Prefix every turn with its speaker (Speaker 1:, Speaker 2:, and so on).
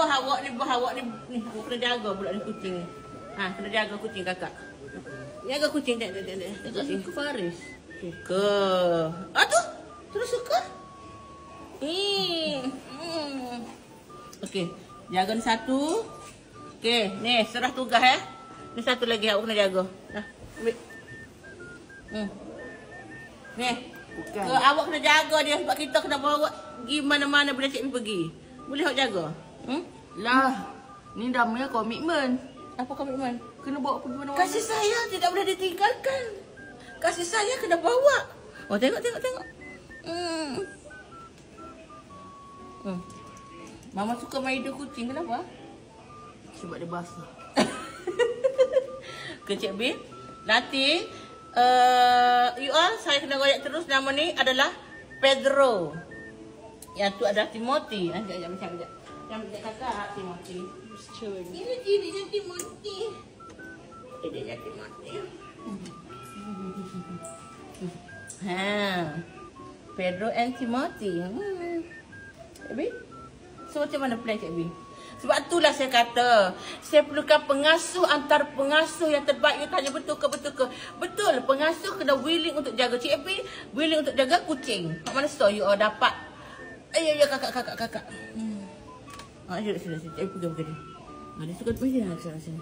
Speaker 1: awak ni awak kena jaga pula ni kucing ni. Ha, kena jaga kucing kakak. Jaga kucing tak.
Speaker 2: Kakak suka Faris.
Speaker 1: Suka. Ah tu. Terus suka. Okey, jaga ni satu. Okey, ni serah tugas Ni satu lagi awak kena jaga. Dah, ambil. Ni.
Speaker 2: Bukan.
Speaker 1: Awak kena jaga dia sebab kita kena bawa pergi mana-mana bila Cik Mi pergi. Boleh awak jaga?
Speaker 2: Lah, ni namanya komitmen.
Speaker 1: Apa komitmen?
Speaker 2: Kena bawa pergi mana-mana.
Speaker 1: Kasih sayang tidak boleh ditinggalkan. Kasih sayang kena bawa. Oh, tengok. Mama suka main hidung kucing. Kenapa?
Speaker 2: Sebab dia basah.
Speaker 1: Ke Cik B. Nanti you all, saya kena goyak terus. Nama ni adalah Pedro. Yang tu adalah Timothy. Sekejap. Yang kakak Timothy. Ini dia Timothy. Ini Timothy. Pedro and Timothy. Cik B? So macam mana plan Cik B? Sebab itulah saya kata, saya perlukan pengasuh antara pengasuh yang terbaik. You tanya betul ke? Betul, pengasuh kena willing untuk jaga Cik B, willing untuk jaga kucing. Kat mana so you all dapat? Ya kakak. Sudah. Cik B pegang dia. Dia suka pergi sini.